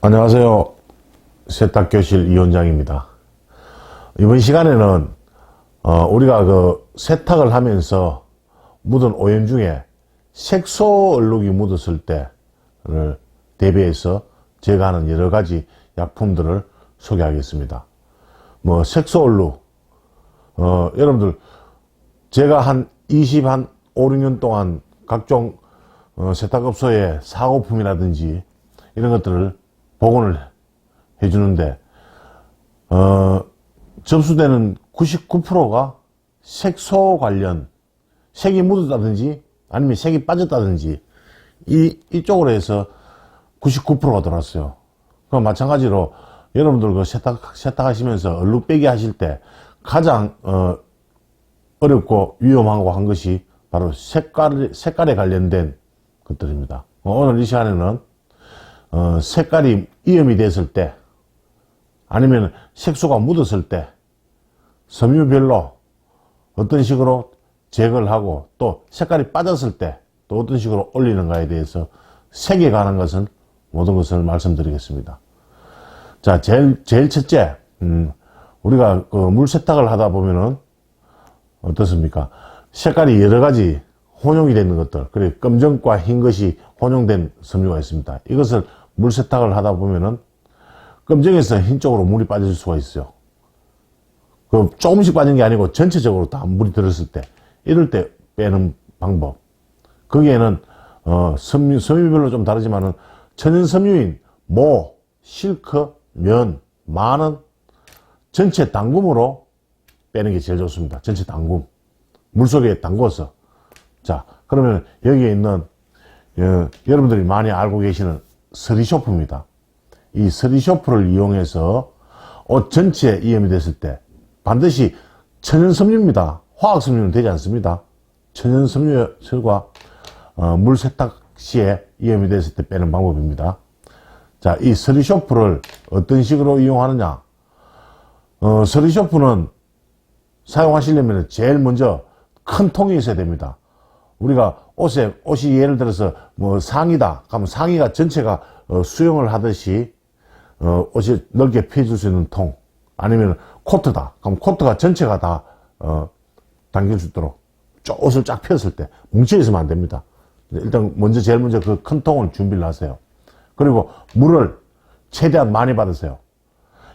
안녕하세요. 세탁교실 이원장입니다. 이번 시간에는 우리가 그 세탁을 하면서 묻은 오염 중에 색소 얼룩이 묻었을 때를 대비해서 제거하는 여러 가지 약품들을 소개하겠습니다. 색소 얼룩, 여러분들 제가 한 5, 6년 동안 각종 세탁업소의 사고품이라든지 이런 것들을 복원을 해주는데 접수되는 99%가 색소 관련, 색이 묻었다든지 아니면 색이 빠졌다든지 이쪽으로 해서 99%가 들어왔어요. 그 마찬가지로 여러분들 그 세탁하시면서 얼룩 빼기 하실 때 가장 어렵고 위험하고 한 것이 바로 색깔에 관련된 것들입니다. 오늘 이 시간에는 색깔이 이염이 됐을 때 아니면 색소가 묻었을 때 섬유별로 어떤 식으로 제거를 하고 또 색깔이 빠졌을 때 또 어떤 식으로 올리는가에 대해서 색에 관한 것은 모든 것을 말씀드리겠습니다. 자, 제일 첫째, 우리가 그 물 세탁을 하다 보면은 어떻습니까? 색깔이 여러 가지 혼용이 되는 것들, 그래 검정과 흰 것이 혼용된 섬유가 있습니다. 이것을 물 세탁을 하다 보면은 검정에서 흰 쪽으로 물이 빠질 수가 있어요. 그 조금씩 빠진 게 아니고 전체적으로 다 물이 들었을 때, 이럴 때 빼는 방법. 거기에는 섬유별로 좀 다르지만은 천연 섬유인 모, 실크, 면, 만은 전체 담금으로 빼는 게 제일 좋습니다. 전체 담금. 물속에 담궈서. 자, 그러면 여기에 있는 여러분들이 많이 알고 계시는 스리쇼프입니다. 이 스리쇼프를 이용해서 옷 전체에 이염이 됐을 때 반드시 천연섬유입니다. 화학섬유는 되지 않습니다. 천연섬유가 물 세탁 시에 이염이 됐을 때 빼는 방법입니다. 자, 이 스리쇼프를 어떤 식으로 이용하느냐. 스리쇼프는 사용하시려면 제일 먼저 큰 통이 있어야 됩니다. 우리가 옷이 예를 들어서 상의다. 그러면 상의가 전체가 수영을 하듯이 옷이 넓게 펴줄 수 있는 통. 아니면 코트다. 그럼 코트가 전체가 다 당길 수 있도록 옷을 쫙 폈을 때 뭉쳐 있으면 안 됩니다. 일단 제일 먼저 그 큰 통을 준비를 하세요. 그리고 물을 최대한 많이 받으세요.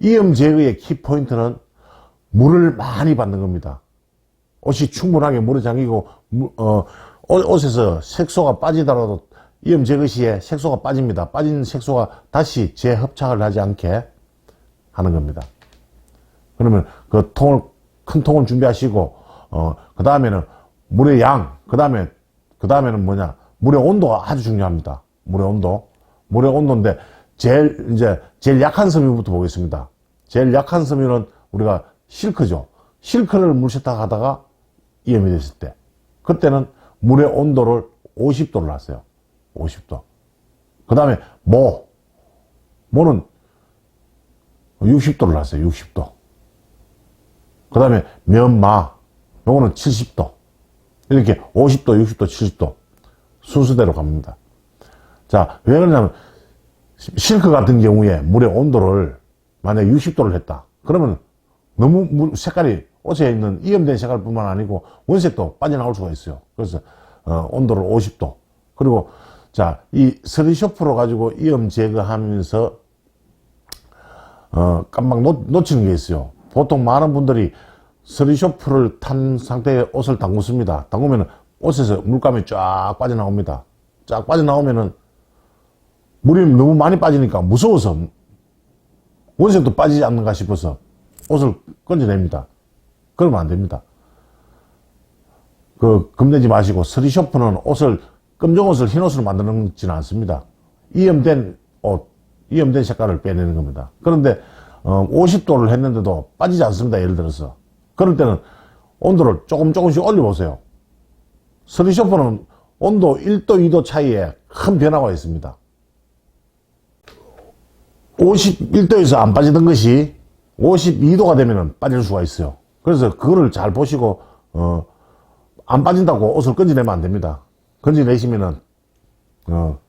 이염 제거의 키포인트는 물을 많이 받는 겁니다. 옷이 충분하게 물에 잠기고 옷에서 색소가 빠지더라도 이염 제거 시에 색소가 빠집니다. 빠진 색소가 다시 재흡착을 하지 않게 하는 겁니다. 그러면 그 큰 통을 준비하시고 그 다음에는 물의 양, 그 다음에는 물의 온도가 아주 중요합니다. 물의 온도인데 제일 약한 섬유부터 보겠습니다. 제일 약한 섬유는 우리가 실크죠. 실크를 물 세탁하다가 이염이 됐을 때 그때는 물의 온도를 50도를 놨어요. 50도. 그 다음에 모는 60도를 놨어요. 60도. 그 다음에 면마, 요거는 70도. 이렇게 50도, 60도, 70도. 순서대로 갑니다. 자, 왜 그러냐면, 실크 같은 경우에 물의 온도를 만약에 60도를 했다. 그러면 너무 색깔이 옷에 있는 이염된 색깔 뿐만 아니고 원색도 빠져나올 수가 있어요. 그래서, 온도를 50도. 그리고, 자, 이 스리쇼프로 가지고 이염 제거하면서, 깜빡 놓치는 게 있어요. 보통 많은 분들이 스리쇼프를 탄 상태에 옷을 담그습니다. 담그면 옷에서 물감이 쫙 빠져나옵니다. 쫙 빠져나오면은 물이 너무 많이 빠지니까 무서워서 원색도 빠지지 않는가 싶어서 옷을 건져냅니다. 그러면 안 됩니다. 겁내지 마시고 스리쇼프는 검정 옷을 흰 옷으로 만드지는 않습니다. 이염된 옷, 이염된 색깔을 빼내는 겁니다. 그런데 50도를 했는데도 빠지지 않습니다. 예를 들어서. 그럴 때는 온도를 조금씩 올려보세요. 스리쇼프는 온도 1도, 2도 차이에 큰 변화가 있습니다. 51도에서 안 빠지던 것이 52도가 되면 빠질 수가 있어요. 그래서 그거를 잘 보시고 안 빠진다고 옷을 건져내면 안 됩니다. 건져내시면은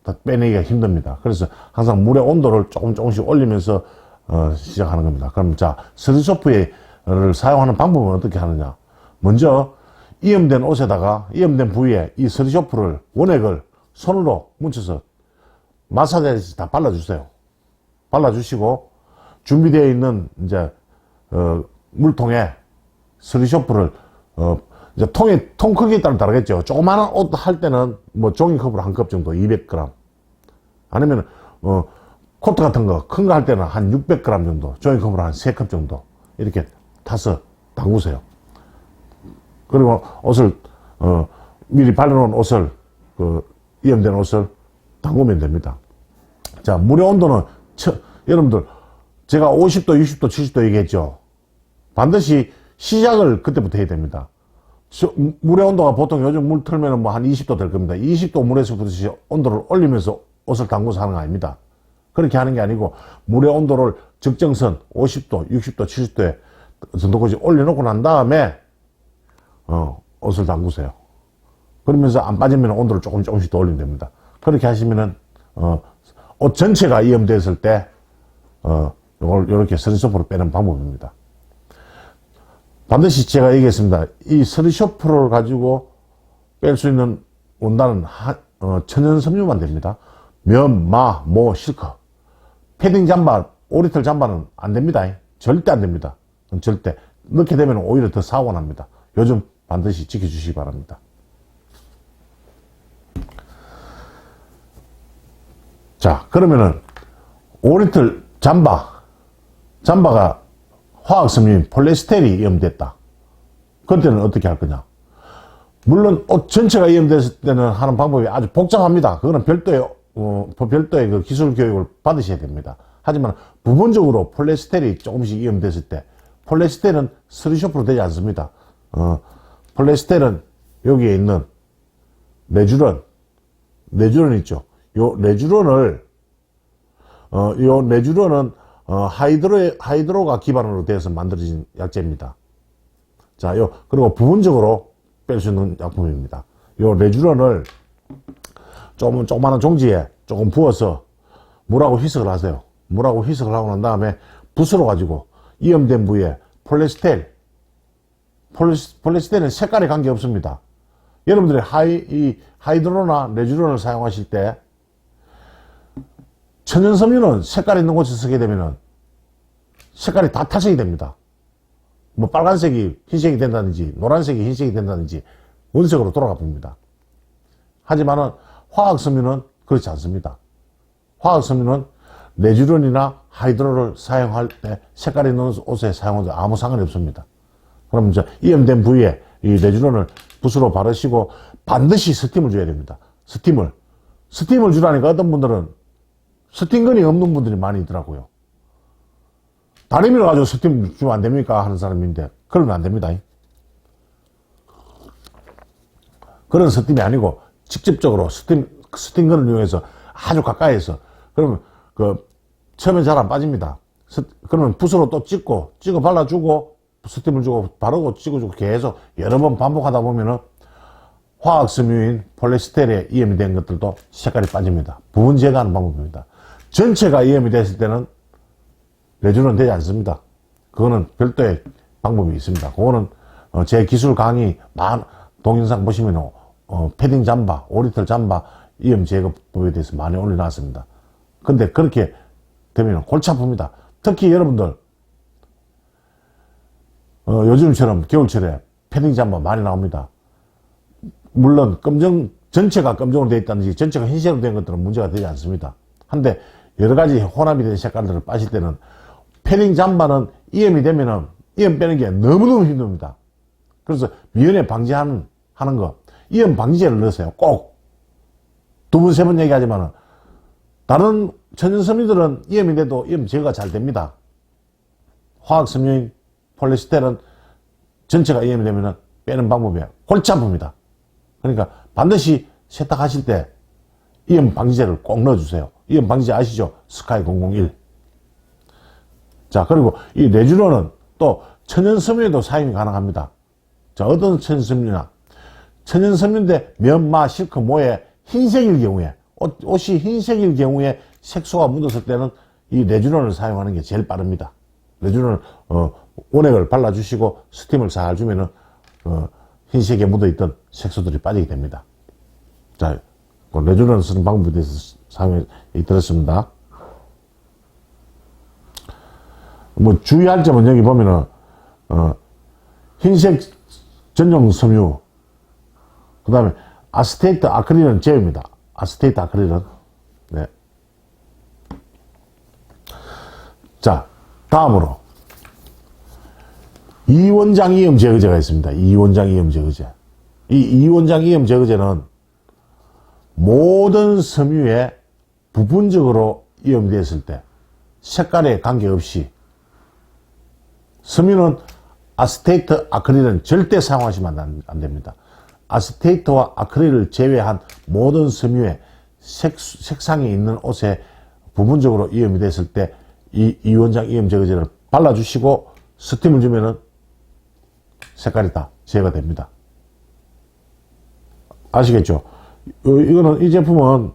다 빼내기가 힘듭니다. 그래서 항상 물의 온도를 조금씩 올리면서 시작하는 겁니다. 그럼 자, 스리소프를 사용하는 방법은 어떻게 하느냐? 먼저 이염된 옷에다가 이염된 부위에 이 스리소프를 원액을 손으로 뭉쳐서 마사지하듯이 다 발라주세요. 발라주시고 준비되어 있는 이제 물통에 스리소프를 이제 통 크기에 따라 다르겠죠. 조그마한 옷 할 때는 뭐 종이컵으로 한 컵 정도, 200g. 아니면 코트 같은 거 큰 거 할 때는 한 600g 정도, 종이컵으로 한 3컵 정도 이렇게 타서 담그세요. 그리고 옷을 미리 발라놓은 옷을 이염된 옷을 담그면 됩니다. 자, 물의 온도는 여러분들 제가 50도, 60도, 70도 얘기했죠. 반드시 시작을 그때부터 해야 됩니다. 물의 온도가 보통 요즘 물 틀면은 뭐 한 20도 될 겁니다. 20도 물에서부터 온도를 올리면서 옷을 담궈서 하는 거 아닙니다. 그렇게 하는 게 아니고 물의 온도를 적정선 50도, 60도, 70도에 정도까지 올려놓고 난 다음에 옷을 담그세요. 그러면서 안 빠지면 온도를 조금씩 더 올리면 됩니다. 그렇게 하시면은 옷 전체가 이염됐을 때 요렇게 스리소프로 빼는 방법입니다. 반드시 제가 얘기했습니다. 이 스리소프를 가지고 뺄 수 있는 원단은 천연 섬유만 됩니다. 면, 마, 모, 실크. 패딩 잠바, 오리털 잠바는 안 됩니다. 절대 안 됩니다. 절대. 넣게 되면 오히려 더 사고가 납니다. 요즘 반드시 지켜주시기 바랍니다. 자, 그러면은 오리털 잠바가 화학섬유인 폴리에스테르이 이염됐다. 그때는 어떻게 할 거냐? 물론 옷 전체가 이염됐을 때는 하는 방법이 아주 복잡합니다. 그거는 별도의 그 기술 교육을 받으셔야 됩니다. 하지만 부분적으로 폴리에스테르이 조금씩 이염됐을 때, 폴리에스테르는 스리소프로 되지 않습니다. 폴리에스테르는 여기에 있는 레쥬런 있죠. 요 레쥬런은 하이드로가 기반으로 되어서 만들어진 약재입니다. 자, 그리고 부분적으로 뺄 수 있는 약품입니다. 요 레쥬런을 조그마한 종지에 조금 부어서 물하고 희석을 하세요. 물하고 희석을 하고 난 다음에 붓으로 가지고 이염된 부위에 폴리에스테르는 색깔에 관계없습니다. 여러분들이 하이드로나 레쥬런을 사용하실 때 천연섬유는 색깔 있는 곳에 쓰게 되면은 색깔이 다 탈색이 됩니다. 뭐 빨간색이 흰색이 된다든지 노란색이 흰색이 된다든지 원색으로 돌아가 봅니다. 하지만은 화학섬유는 그렇지 않습니다. 화학섬유는 레쥬런이나 하이드로를 사용할 때 색깔 있는 옷에 사용해도 아무 상관이 없습니다. 그럼 이제 이염된 부위에 이 레쥬런을 붓으로 바르시고 반드시 스팀을 줘야 됩니다. 스팀을 주라니까 어떤 분들은 스팀건이 없는 분들이 많이 있더라고요. 다리 밀어가지고 스팀 주면 안 됩니까? 하는 사람인데, 그러면 안 됩니다. 그런 스팀이 아니고, 직접적으로 스팀건을 이용해서 아주 가까이에서, 그러면, 처음에 잘 안 빠집니다. 그러면 붓으로 또 찍고 발라주고, 스팀을 주고, 바르고 찍어주고 계속 여러 번 반복하다 보면은, 화학섬유인 폴리에스테르에 이염이 된 것들도 색깔이 빠집니다. 부분 제거하는 방법입니다. 전체가 이염이 됐을 때는 레쥬런은 되지 않습니다. 그거는 별도의 방법이 있습니다. 그거는 제 기술 강의 동영상 보시면 패딩 잠바, 오리털 잠바 이염 제거법에 대해서 많이 올려놨습니다. 근데 그렇게 되면 골치 아픕니다. 특히 여러분들 요즘처럼 겨울철에 패딩 잠바 많이 나옵니다. 물론 전체가 검정으로 되어 있다든지 전체가 흰색으로 된 것들은 문제가 되지 않습니다. 한데 여러 가지 혼합이 된 색깔들을 빠실 때는 패딩 잠바는 이염이 되면은 이염 빼는 게 너무너무 힘듭니다. 그래서 미연에 방지하는 거, 이염 방지제를 넣으세요. 꼭. 2번, 3번 얘기하지만은 다른 천연섬유들은 이염이 돼도 이염 제거가 잘 됩니다. 화학섬유인 폴리에스테르는 전체가 이염이 되면은 빼는 방법이 골치 아픕니다. 그러니까 반드시 세탁하실 때 이염 방지제를 꼭 넣어주세요. 이염 방지제 아시죠? 스카이 001. 자, 그리고 이 레쥬런은 또 천연섬유에도 사용이 가능합니다. 자, 어떤 천연섬유냐? 천연섬유인데 면, 마, 실크, 모에 흰색일 경우에 옷이 흰색일 경우에 색소가 묻었을 때는 이 레쥬런을 사용하는 게 제일 빠릅니다. 레쥬런을, 원액을 발라주시고 스팀을 잘 주면은, 흰색에 묻어있던 색소들이 빠지게 됩니다. 자, 레쥬런을 쓰는 방법에 대해서 사용해 드렸습니다. 뭐, 주의할 점은 여기 보면은, 흰색 전용 섬유, 그 다음에 아세테이트 아크릴은 제외입니다. 아세테이트 아크릴은. 네. 자, 다음으로. 이원장 이염 제거제가 있습니다. 이원장 이염 제거제. 이 이원장 이염 제거제는 모든 섬유에 부분적으로 이염이 됐을 때 색깔에 관계없이 섬유는 아세테이트 아크릴은 절대 사용하시면 안 됩니다. 아세테이트와 아크릴을 제외한 모든 섬유에 색상이 있는 옷에 부분적으로 이염이 됐을 때 이 이원장 이염 제거제를 발라주시고 스팀을 주면은 색깔이 다 제거됩니다. 아시겠죠? 이 제품은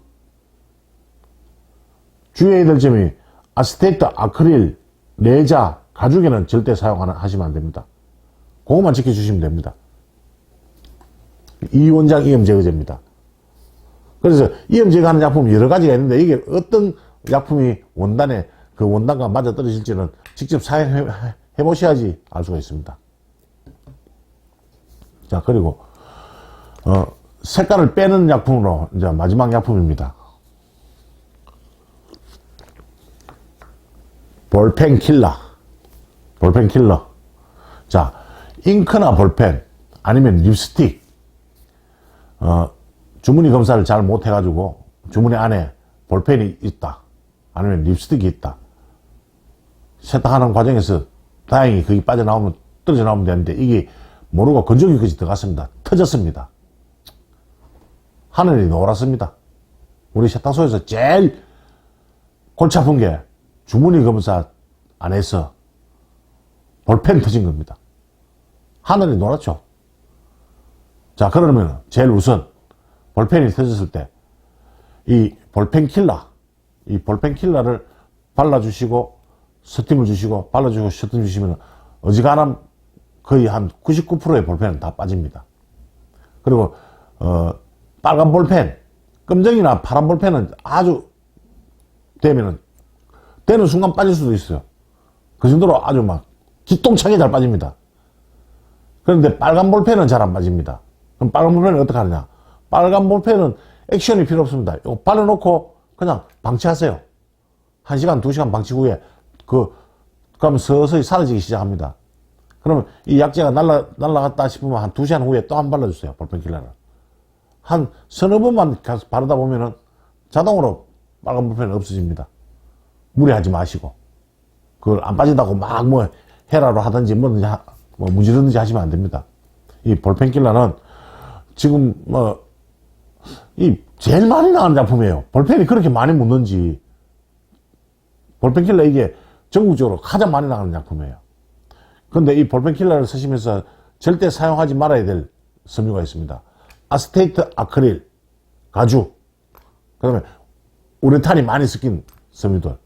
주의해야 될 점이 아세테이트 아크릴, 레자, 가죽에는 절대 사용하시면 안 됩니다. 그것만 지켜주시면 됩니다. 이원장 이염 제거제입니다. 그래서 이염 제거하는 약품이 여러 가지가 있는데 이게 어떤 약품이 원단에 그 원단과 맞아 떨어질지는 직접 사용해 보셔야지 알 수가 있습니다. 자, 그리고 색깔을 빼는 약품으로 이제 마지막 약품입니다. 볼펜 킬러. 볼펜 킬러. 자, 잉크나 볼펜 아니면 립스틱 주머니 검사를 잘 못해가지고 주머니 안에 볼펜이 있다 아니면 립스틱이 있다 세탁하는 과정에서 다행히 그게 빠져나오면 떨어져 나오면 되는데 이게 모르고 건조기까지 들어갔습니다. 터졌습니다. 하늘이 노랗습니다. 우리 세탁소에서 제일 골치 아픈 게 주머니 검사 안에서 볼펜 터진 겁니다. 하늘이 노랗죠. 자, 그러면 제일 우선 볼펜이 터졌을 때 이 볼펜 킬러를 발라주시고 스팀을 주시고 발라주시고 스팀 주시면 어지간하면 거의 한 99%의 볼펜은 다 빠집니다. 그리고 빨간 볼펜, 검정이나 파란 볼펜은 아주 되면은 되는 순간 빠질 수도 있어요. 그 정도로 아주 막 기똥차게 잘 빠집니다. 그런데 빨간 볼펜은 잘 안 빠집니다. 그럼 빨간 볼펜은 어떻게 하느냐? 빨간 볼펜은 액션이 필요 없습니다. 이거 발라놓고 그냥 방치하세요. 1시간, 2시간 방치 후에 그러면 서서히 사라지기 시작합니다. 그러면 이 약재가 날라갔다 싶으면 한 2시간 후에 또 한 번 발라주세요. 볼펜 킬러를. 한 서너 번만 계속 바르다 보면은 자동으로 빨간 볼펜은 없어집니다. 무리하지 마시고. 그걸 안 빠진다고 막 뭐 헤라로 하든지 뭐든지 뭐 무지르든지 하시면 안 됩니다. 이 볼펜 킬러는 지금 이 제일 많이 나가는 작품이에요. 볼펜이 그렇게 많이 묻는지. 볼펜 킬러 이게 전국적으로 가장 많이 나가는 작품이에요. 근데 이 볼펜 킬러를 쓰시면서 절대 사용하지 말아야 될 섬유가 있습니다. 아세테이트 아크릴, 가죽, 그 다음에 우레탄이 많이 섞인 섬유들.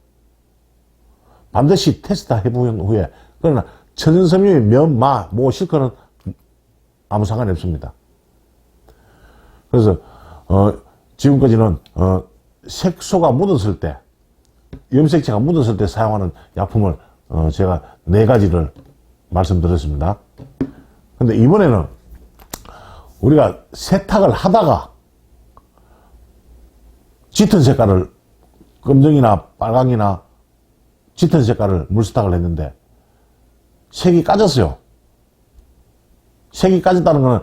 반드시 테스트 해보신 후에, 그러나 천연섬유의 면, 마, 뭐 실컷은 아무 상관이 없습니다. 그래서 지금까지는 색소가 묻었을 때, 염색체가 묻었을 때 사용하는 약품을 제가 4가지를 말씀드렸습니다. 근데 이번에는 우리가 세탁을 하다가 짙은 색깔을 검정이나 빨강이나 짙은 색깔을 물세탁을 했는데 색이 까졌어요. 색이 까졌다는 거는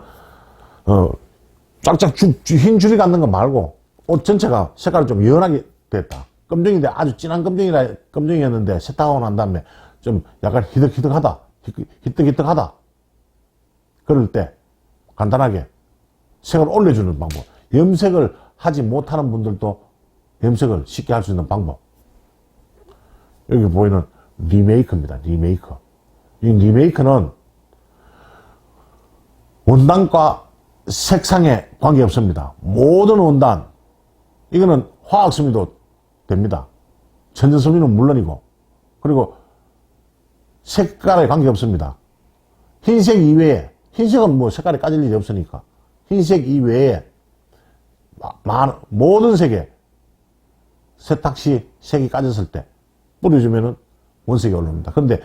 쫙쫙 흰 줄이 갖는 거 말고 옷 전체가 색깔이 좀 연하게 됐다. 검정인데 아주 진한 검정이었는데 세탁하고 난 다음에 좀 약간 희덕희덕하다. 그럴 때 간단하게 색을 올려주는 방법. 염색을 하지 못하는 분들도 염색을 쉽게 할 수 있는 방법. 여기 보이는 리메이크입니다. 리메이크. 이 리메이크는 원단과 색상에 관계없습니다. 모든 원단, 이거는 화학섬유도 됩니다. 천연섬유는 물론이고, 그리고 색깔에 관계없습니다. 흰색 이외에, 흰색은 뭐 색깔에 까질 일이 없으니까, 흰색 이외에 모든 색에 세탁 시 색이 까졌을 때 뿌려주면은 원색이 올라옵니다. 근데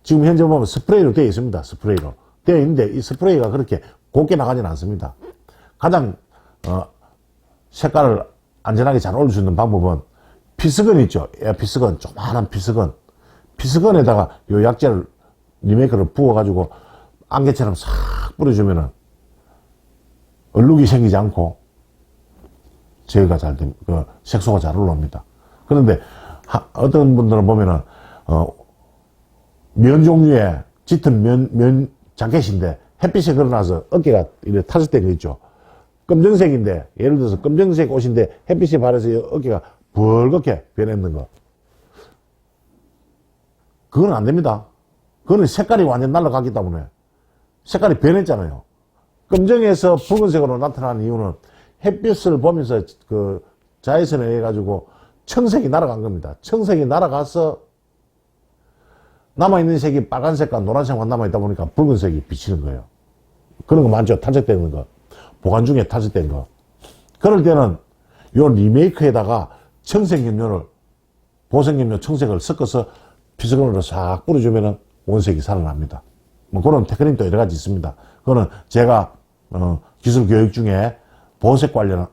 지금 현재 보면 스프레이로 되어 있습니다. 스프레이로 되어 있는데 이 스프레이가 그렇게 곱게 나가지는 않습니다. 가장 색깔을 안전하게 잘 올릴 수 있는 방법은 피스건 있죠. 피스건, 조그마한 피스건. 피스건에다가 요 약재를, 리메이크를 부어가지고 안개처럼 싹 뿌려주면은 얼룩이 생기지 않고 제어가 잘 됩니다. 색소가 잘 올라옵니다. 그런데 어떤 분들은 보면은 면 종류의 짙은 면 자켓인데 햇빛에 걸어놔서 어깨가 이렇게 타을 때가 있죠. 검정색인데, 예를 들어서 검정색 옷인데 햇빛에 발해서 어깨가 벌겋게 변했는 거. 그건 안 됩니다. 그거는 색깔이 완전 날아가기 때문에. 색깔이 변했잖아요. 검정에서 붉은색으로 나타나는 이유는 햇빛을 보면서 그 자외선에 의해 가지고 청색이 날아간 겁니다. 청색이 날아가서 남아있는 색이 빨간색과 노란색만 남아있다 보니까 붉은색이 비치는 거예요. 그런 거 많죠. 탈색되는 거. 보관 중에 탈색된 거. 그럴 때는 요 리메이크에다가 청색염료를, 보색염료 청색을 섞어서 피스건으로 싹 뿌려주면은 원색이 살아납니다. 뭐 그런 테크닉도 여러 가지 있습니다. 그거는 제가, 기술 교육 중에 보색 관련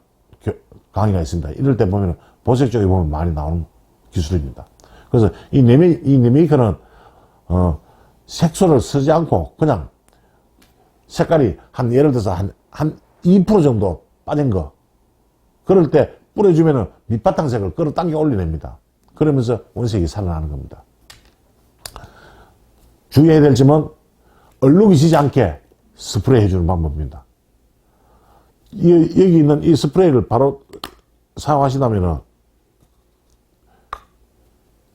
강의가 있습니다. 이럴 때 보면 보색 쪽에 보면 많이 나오는 기술입니다. 그래서 이 리메이크는 색소를 쓰지 않고 그냥 색깔이 예를 들어서 한 2% 정도 빠진 거. 그럴 때 뿌려주면은 밑바탕색을 끌어당겨 올려냅니다. 그러면서 원색이 살아나는 겁니다. 주의해야 될 점은 얼룩이 지지 않게 스프레이 해주는 방법입니다. 여기 있는 이 스프레이를 바로 사용하신다면은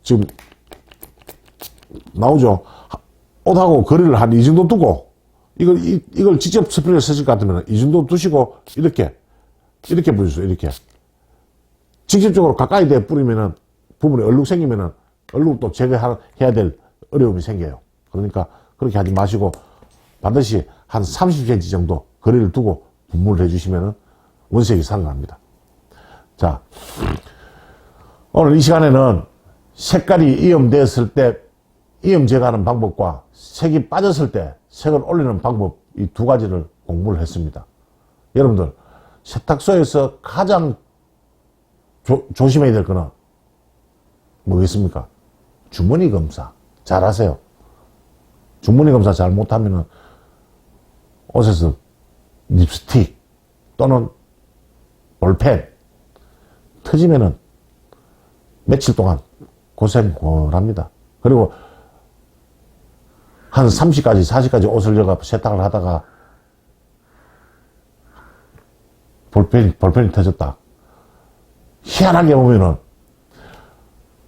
지금 나오죠. 옷하고 거리를 한 이 정도 두고 이걸 직접 스프레이를 쓰실 것 같으면 이 정도 두시고 이렇게 뿌리세요. 이렇게 직접적으로 가까이 대 뿌리면은 부분에 얼룩 생기면은 얼룩도 제거해야 될 어려움이 생겨요. 그러니까 그렇게 하지 마시고 반드시 한 30cm 정도 거리를 두고 분무를 해주시면은 원색이 살아납니다. 자, 오늘 이 시간에는 색깔이 이염되었을 때 이염 제거하는 방법과 색이 빠졌을 때 색을 올리는 방법, 이 두 가지를 공부를 했습니다. 여러분들, 세탁소에서 가장 조심해야 될 거는 뭐겠습니까? 주머니 검사. 잘 하세요. 주머니 검사 잘 못하면은 옷에서 립스틱 또는 볼펜 터지면은 며칠 동안 고생을 합니다. 그리고 한 30까지, 40까지 옷을 여가 세탁을 하다가 볼펜이 터졌다. 희한하게 보면은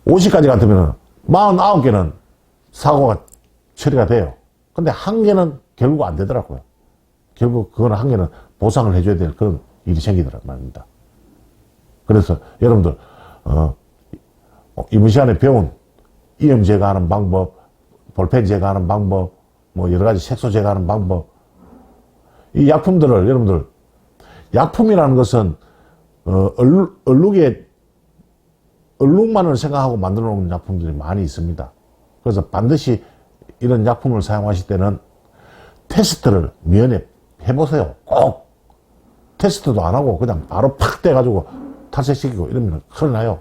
50까지 같으면은 49개는 사고가 처리가 돼요. 근데 한 개는 결국 안 되더라고요. 결국 그거는 한 개는 보상을 해줘야 될 그런 일이 생기더란 말입니다. 그래서 여러분들, 이번 시간에 배운 이염 제거하는 방법, 볼펜 제거하는 방법, 뭐 여러 가지 색소 제거하는 방법, 이 약품들을 여러분들, 약품이라는 것은 얼룩만을 생각하고 만들어 놓은 약품들이 많이 있습니다. 그래서 반드시 이런 약품을 사용하실 때는 테스트를 면에 해보세요. 꼭 테스트도 안 하고 그냥 바로 팍 떼가지고 탈색시키고 이러면 큰일 나요.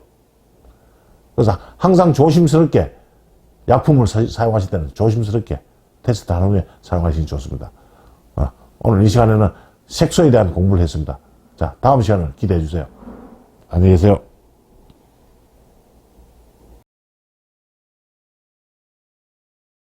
그래서 항상 조심스럽게 약품을 사용하실 때는 조심스럽게 테스트한 후에 사용하시기 좋습니다. 오늘 이 시간에는 색소에 대한 공부를 했습니다. 자, 다음 시간을 기대해 주세요. 안녕히 계세요.